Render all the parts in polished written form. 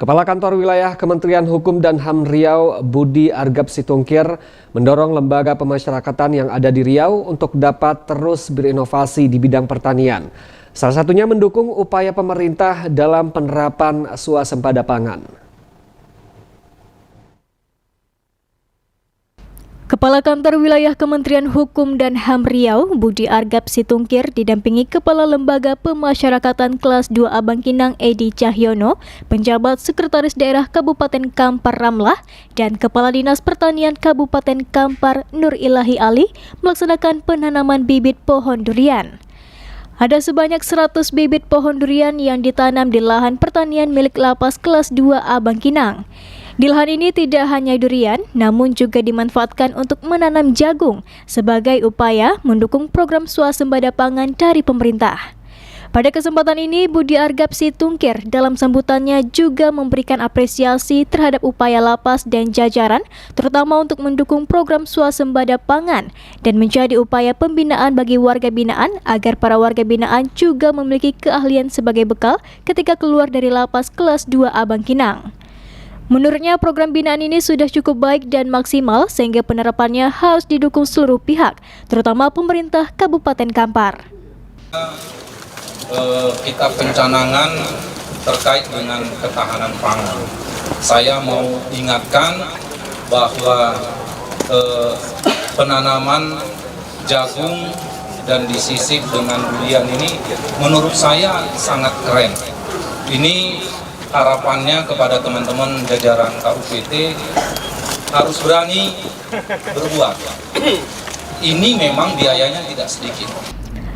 Kepala Kantor Wilayah Kementerian Hukum dan HAM Riau, Budi Argap Situngkir, mendorong lembaga pemasyarakatan yang ada di Riau untuk dapat terus berinovasi di bidang pertanian. Salah satunya mendukung upaya pemerintah dalam penerapan swasembada pangan. Kepala Kantor Wilayah Kementerian Hukum dan HAM Riau, Budi Argap Situngkir, didampingi Kepala Lembaga Pemasyarakatan Kelas 2 Bangkinang Edi Cahyono, Penjabat Sekretaris Daerah Kabupaten Kampar Ramlah, dan Kepala Dinas Pertanian Kabupaten Kampar Nur Ilahi Ali melaksanakan penanaman bibit pohon durian. Ada sebanyak 100 bibit pohon durian yang ditanam di lahan pertanian milik Lapas Kelas 2A Bangkinang. Di lahan ini tidak hanya durian, namun juga dimanfaatkan untuk menanam jagung sebagai upaya mendukung program swasembada pangan dari pemerintah. Pada kesempatan ini, Budi Argap Situngkir dalam sambutannya juga memberikan apresiasi terhadap upaya Lapas dan jajaran, terutama untuk mendukung program swasembada pangan dan menjadi upaya pembinaan bagi warga binaan agar para warga binaan juga memiliki keahlian sebagai bekal ketika keluar dari Lapas Kelas 2A Bangkinang. Menurutnya, program binaan ini sudah cukup baik dan maksimal sehingga penerapannya harus didukung seluruh pihak, terutama pemerintah Kabupaten Kampar. Kita pencanangan terkait dengan ketahanan pangan. Saya mau ingatkan bahwa penanaman jagung dan disisip dengan durian ini menurut saya sangat keren. Ini harapannya kepada teman-teman jajaran KUPT harus berani berbuat. Ini memang biayanya tidak sedikit.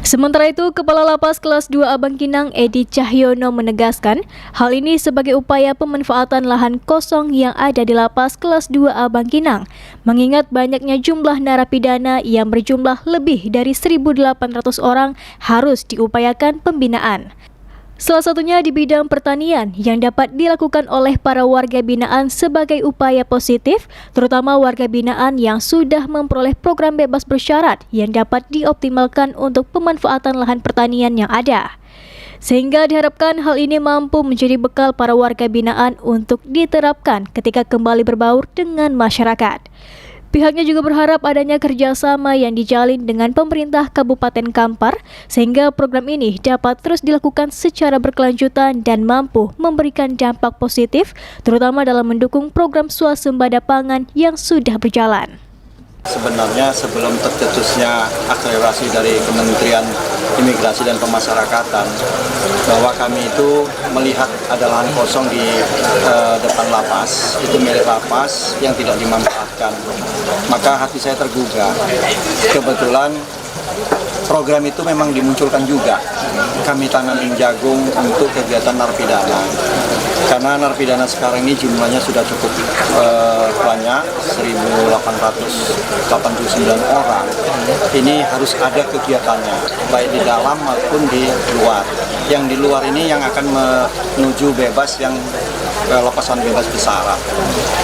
Sementara itu, Kepala Lapas Kelas 2A Bangkinang Edi Cahyono menegaskan hal ini sebagai upaya pemanfaatan lahan kosong yang ada di Lapas Kelas 2A Bangkinang, mengingat banyaknya jumlah narapidana yang berjumlah lebih dari 1.800 orang harus diupayakan pembinaan. Salah satunya di bidang pertanian yang dapat dilakukan oleh para warga binaan sebagai upaya positif, terutama warga binaan yang sudah memperoleh program bebas bersyarat yang dapat dioptimalkan untuk pemanfaatan lahan pertanian yang ada. Sehingga diharapkan hal ini mampu menjadi bekal para warga binaan untuk diterapkan ketika kembali berbaur dengan masyarakat. Pihaknya juga berharap adanya kerjasama yang dijalin dengan pemerintah Kabupaten Kampar sehingga program ini dapat terus dilakukan secara berkelanjutan dan mampu memberikan dampak positif terutama dalam mendukung program swasembada pangan yang sudah berjalan. Sebenarnya sebelum tercetusnya akselerasi dari Kementerian Imigrasi dan Pemasyarakatan, bahwa kami itu melihat ada lahan kosong di depan lapas, itu milik lapas yang tidak dimanfaatkan. Maka hati saya tergugah. Kebetulan program itu memang dimunculkan juga. Kami tanamin jagung untuk kegiatan narapidana. Karena narapidana sekarang ini jumlahnya sudah cukup banyak, 1.889 orang. Ini harus ada kegiatannya, baik di dalam maupun di luar. Yang di luar ini yang akan menuju bebas, yang lepasan bebas bersyarat.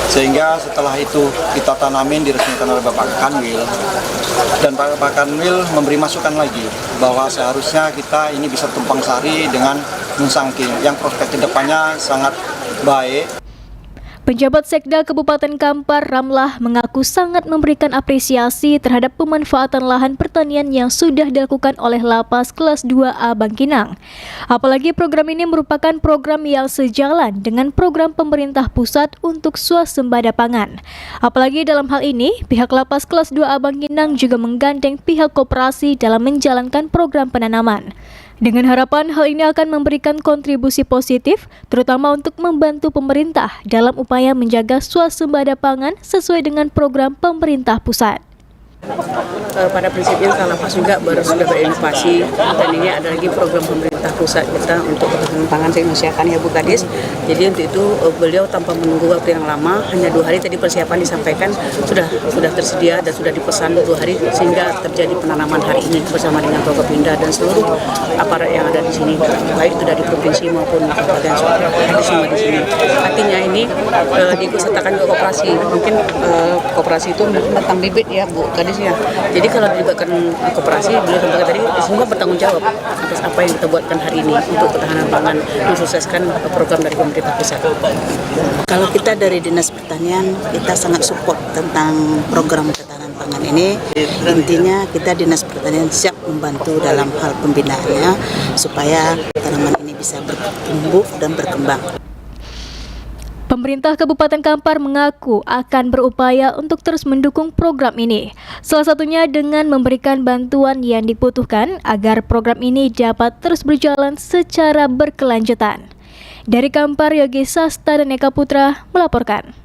Sehingga setelah itu kita tanamin, diresmikan oleh Bapak Kanwil, dan Bapak Kanwil memberi masukan lagi bahwa seharusnya kita ini bisa tumpang sari dengan Nunsangking yang prospek kedepannya sangat baik. Penjabat Sekda Kabupaten Kampar Ramlah mengaku sangat memberikan apresiasi terhadap pemanfaatan lahan pertanian yang sudah dilakukan oleh Lapas Kelas 2A Bangkinang. Apalagi program ini merupakan program yang sejalan dengan program pemerintah pusat untuk swasembada pangan. Apalagi dalam hal ini, pihak Lapas Kelas 2A Bangkinang juga menggandeng pihak koperasi dalam menjalankan program penanaman. Dengan harapan hal ini akan memberikan kontribusi positif, terutama untuk membantu pemerintah dalam upaya menjaga swasembada pangan sesuai dengan program pemerintah pusat. Pada prinsipnya Lapas juga sudah berinovasi, dan ini ada lagi program pemerintah pusat kita untuk ketahanan pangan saya menyiapkan ya Bu Kadis. Jadi untuk itu beliau tanpa menunggu waktu yang lama, hanya 2 hari tadi persiapan disampaikan sudah tersedia dan sudah dipesan 2 hari sehingga terjadi penanaman hari ini bersama dengan Forkopimda dan seluruh aparat yang ada di sini, baik itu dari provinsi maupun kabupaten semua di sini. Artinya ini diikutsertakan juga koperasi. Mungkin koperasi itu tentang bibit ya Bu Kadis ya. Jadi kalau dilibatkan koperasi, beliau lembaga tadi semua bertanggung jawab atas apa yang kita buatkan hari ini untuk ketahanan pangan, mensukseskan program dari pemerintah pusat. Kalau kita dari Dinas Pertanian, kita sangat support tentang program ketahanan pangan ini. Intinya kita Dinas Pertanian siap membantu dalam hal pembinaannya supaya tanaman ini bisa bertumbuh dan berkembang. Pemerintah Kabupaten Kampar mengaku akan berupaya untuk terus mendukung program ini. Salah satunya dengan memberikan bantuan yang dibutuhkan agar program ini dapat terus berjalan secara berkelanjutan. Dari Kampar, Yogi Sasta dan Eka Putra melaporkan.